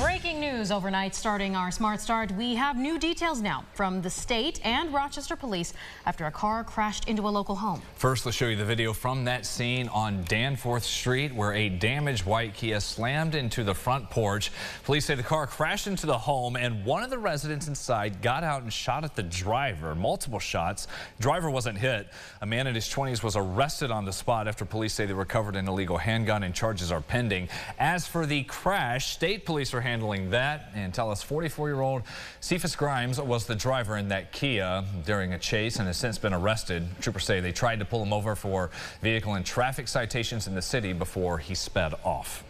Breaking news overnight starting our Smart Start. We have new details now from the state and Rochester police after a car crashed into a local home. First, let's show you the video from that scene on Danforth Street where a damaged white Kia slammed into the front porch. Police say the car crashed into the home and one of the residents inside got out and shot at the driver. Multiple shots. Driver wasn't hit. A man in his 20s was arrested on the spot after police say they recovered an illegal handgun and charges are pending. As for the crash, state police are handling that and tell us 44-year-old Cephas Grimes was the driver in that Kia during a chase and has since been arrested. Troopers say they tried to pull him over for vehicle and traffic citations in the city before he sped off.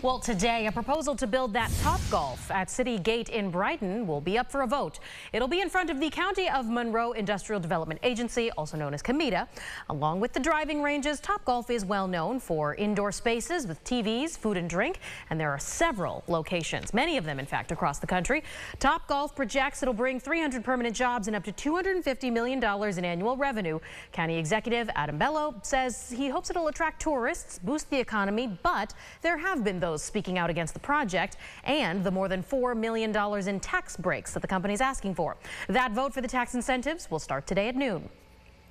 Well, today, a proposal to build that Topgolf at City Gate in Brighton will be up for a vote. It'll be in front of the County of Monroe Industrial Development Agency, also known as CMEDA. Along with the driving ranges, Topgolf is well known for indoor spaces with TVs, food and drink, and there are several locations, many of them, in fact, across the country. Topgolf projects it'll bring 300 permanent jobs and up to $250 million in annual revenue. County Executive Adam Bello says he hopes it'll attract tourists, boost the economy, but there have been those speaking out against the project and the more than $4 million in tax breaks that the company is asking for. That vote for the tax incentives will start today at noon.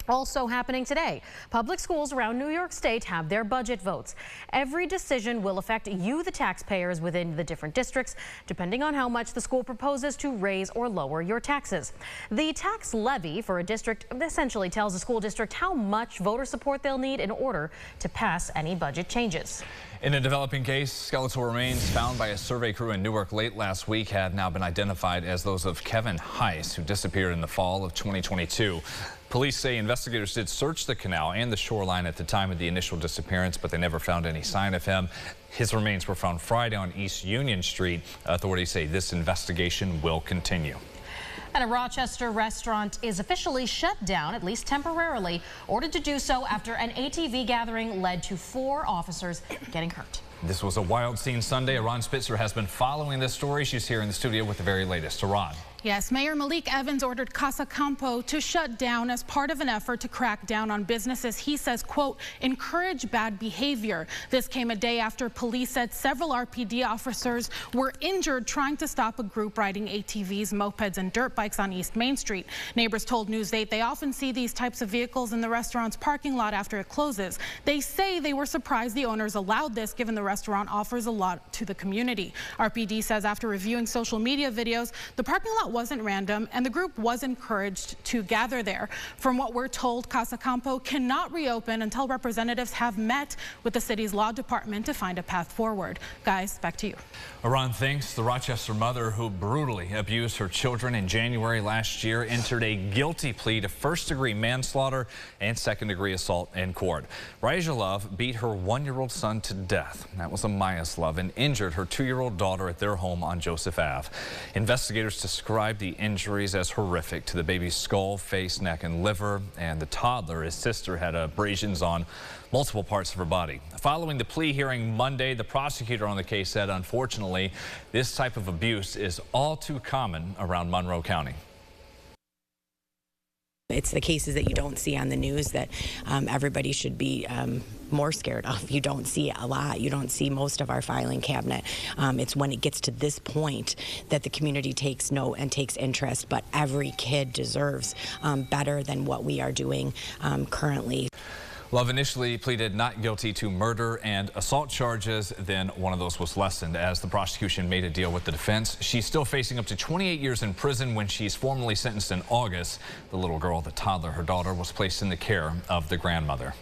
Also happening today, public schools around New York State have their budget votes. Every decision will affect you, the taxpayers, within the different districts, depending on how much the school proposes to raise or lower your taxes. The tax levy for a district essentially tells a school district how much voter support they'll need in order to pass any budget changes. In a developing case, skeletal remains found by a survey crew in Newark late last week have now been identified as those of Kevin Heiss, who disappeared in the fall of 2022. Police say investigators did search the canal and the shoreline at the time of the initial disappearance, but they never found any sign of him. His remains were found Friday on East Union Street. Authorities say this investigation will continue. And a Rochester restaurant is officially shut down, at least temporarily, ordered to do so after an ATV gathering led to 4 officers getting hurt. This was a wild scene Sunday. Aron Spitzer has been following this story. She's here in the studio with the very latest. Aron. Yes, Mayor Malik Evans ordered Casa Campo to shut down as part of an effort to crack down on businesses he says, quote, encourage bad behavior. This came a day after police said several RPD officers were injured trying to stop a group riding ATVs, mopeds, and dirt bikes on East Main Street. Neighbors told News 8 they often see these types of vehicles in the restaurant's parking lot after it closes. They say they were surprised the owners allowed this, given the restaurant offers a lot to the community. RPD says after reviewing social media videos, the parking lot wasn't random and the group was encouraged to gather there. From what we're told, Casa Campo cannot reopen until representatives have met with the city's law department to find a path forward. Guys, back to you. Aron, thanks. The Rochester mother who brutally abused her children in January last year entered a guilty plea to first-degree manslaughter and second-degree assault in court. Raja Love beat her 1-year-old son to death. That was Amias Love, and injured her 2-year-old daughter at their home on Joseph Ave. Investigators described the injuries as horrific to the baby's skull, face, neck, and liver, and the toddler, his sister, had abrasions on multiple parts of her body. Following the plea hearing Monday, the prosecutor on the case said, unfortunately, this type of abuse is all too common around Monroe County. It's the cases that you don't see on the news that everybody should be more scared of. You don't see a lot. You don't see most of our filing cabinet. It's when it gets to this point that the community takes note and takes interest. But every kid deserves better than what we are doing currently. Love initially pleaded not guilty to murder and assault charges. Then one of those was lessened as the prosecution made a deal with the defense. She's still facing up to 28 years in prison when she's formally sentenced in August. The little girl, the toddler, her daughter, was placed in the care of the grandmother.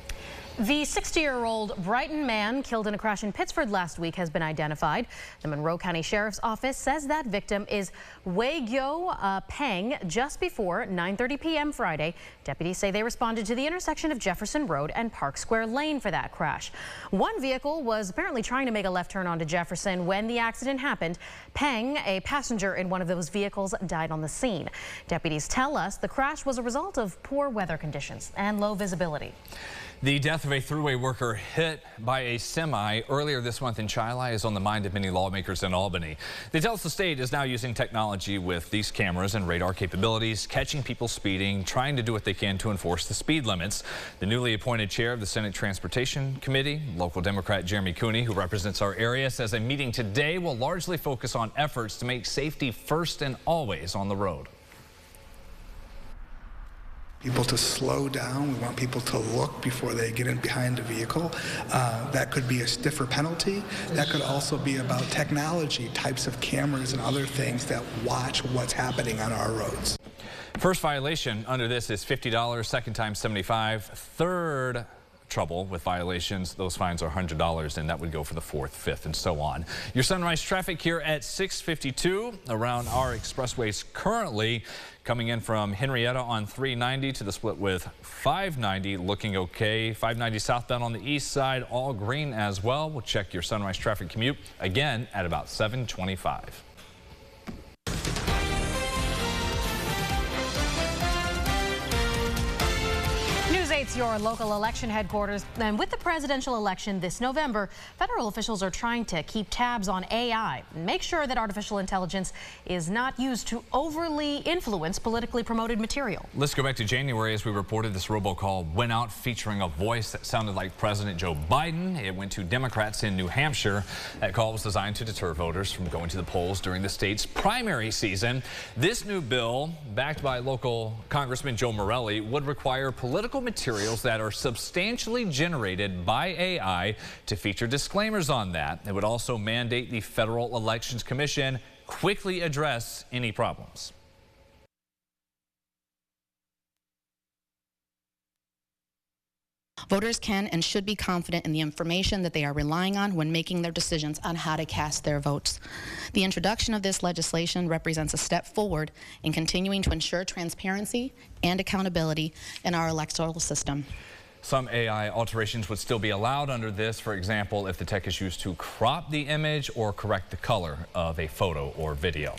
The 60-year-old Brighton man killed in a crash in Pittsford last week has been identified. The Monroe County Sheriff's Office says that victim is Wei-Gyo Peng just before 9:30 p.m. Friday. Deputies say they responded to the intersection of Jefferson Road and Park Square Lane for that crash. One vehicle was apparently trying to make a left turn onto Jefferson when the accident happened. Peng, a passenger in one of those vehicles, died on the scene. Deputies tell us the crash was a result of poor weather conditions and low visibility. The death of a thruway worker hit by a semi earlier this month in Chilai is on the mind of many lawmakers in Albany. They tell us the state is now using technology with these cameras and radar capabilities, catching people speeding, trying to do what they can to enforce the speed limits. The newly appointed chair of the Senate Transportation Committee, local Democrat Jeremy Cooney, who represents our area, says a meeting today will largely focus on efforts to make safety first and always on the road. People to slow down. We want people to look before they get in behind a vehicle. That could be a stiffer penalty. That could also be about technology, types of cameras and other things that watch what's happening on our roads. First violation under this is $50, second time $75, third trouble with violations, those fines are $100, and that would go for the fourth, fifth, and so on. Your sunrise traffic here at 6:52 around our expressways currently coming in from Henrietta on 390 to the split with 590 looking okay. 590 southbound on the east side, all green as well. We'll check your sunrise traffic commute again at about 7:25. News 8's your local election headquarters. And with the presidential election this November, federal officials are trying to keep tabs on AI and make sure that artificial intelligence is not used to overly influence politically promoted material. Let's go back to January as we reported this robocall went out featuring a voice that sounded like President Joe Biden. It went to Democrats in New Hampshire. That call was designed to deter voters from going to the polls during the state's primary season. This new bill, backed by local Congressman Joe Morelli, would require political materials that are substantially generated by AI to feature disclaimers on that. It would also mandate the Federal Elections Commission quickly address any problems. Voters can and should be confident in the information that they are relying on when making their decisions on how to cast their votes. The introduction of this legislation represents a step forward in continuing to ensure transparency and accountability in our electoral system. Some AI alterations would still be allowed under this, for example, if the tech is used to crop the image or correct the color of a photo or video.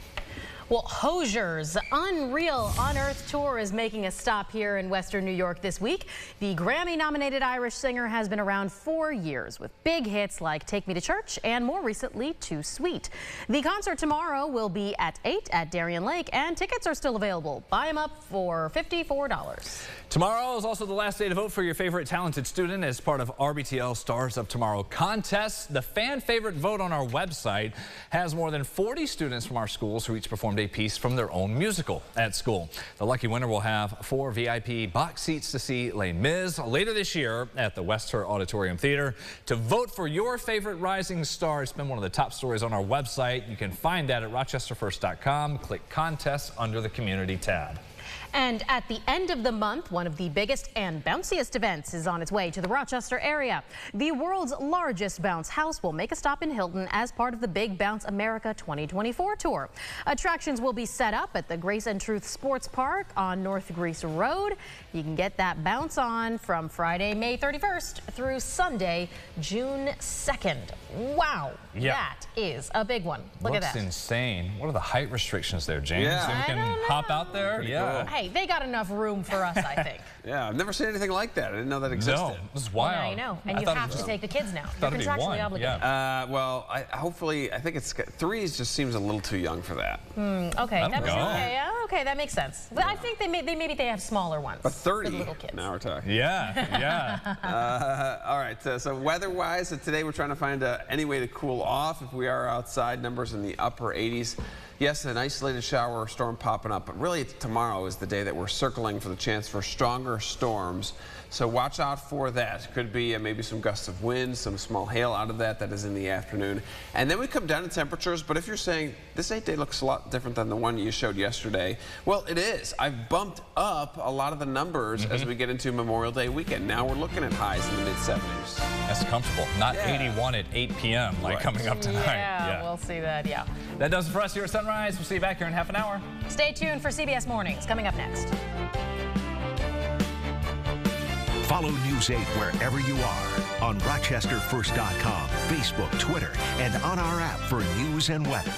Well, Hosier's Unreal Unearthed tour is making a stop here in Western New York this week. The Grammy-nominated Irish singer has been around 4 years with big hits like Take Me to Church and more recently Too Sweet. The concert tomorrow will be at 8 at Darien Lake and tickets are still available. Buy them up for $54. Tomorrow is also the last day to vote for your favorite talented student as part of RBTL Stars of Tomorrow contest. The fan favorite vote on our website has more than 40 students from our schools who each performed a piece from their own musical at school. The lucky winner will have 4 VIP box seats to see Les Mis later this year at the Westher Auditorium Theater. To vote for your favorite rising star, it's been one of the top stories on our website. You can find that at rochesterfirst.com. Click contests under the community tab. And at the end of the month, one of the biggest and bounciest events is on its way to the Rochester area. The world's largest bounce house will make a stop in Hilton as part of the Big Bounce America 2024 tour. Attractions will be set up at the Grace and Truth Sports Park on North Greece Road. You can get that bounce on from Friday, May 31st through Sunday, June 2nd. Wow, that is a big one. Look at that. Looks insane. What are the height restrictions there, James? Yeah. You can hop out there? Yeah. Cool. Hey, they got enough room for us, I think. Yeah, I've never seen anything like that. I didn't know that existed. No, this is wild. I know, and you have to take the kids now. You're contractually obligated. Yeah. Well, hopefully, I think it's 3 just seems a little too young for that. Okay, okay, that makes sense. But I think maybe they have smaller ones. But 30, for the little kids. now we're talking. Yeah. All right, so weather-wise, today we're trying to find any way to cool off. If we are outside, numbers in the upper 80s. Yes, an isolated shower or storm popping up, but really tomorrow is the day that we're circling for the chance for stronger storms. So watch out for that. Could be maybe some gusts of wind, some small hail out of that. That is in the afternoon. And then we come down in temperatures, but if you're saying this 8-day looks a lot different than the one you showed yesterday, well, it is. I've bumped up a lot of the numbers as we get into Memorial Day weekend. Now we're looking at highs in the mid-70s. That's comfortable. Not 81 at 8 p.m. like coming up tonight. Yeah, we'll see that, That does it for us here at Sunrise. We'll see you back here in half an hour. Stay tuned for CBS Mornings coming up next. Follow News 8 wherever you are on RochesterFirst.com, Facebook, Twitter, and on our app for news and weather.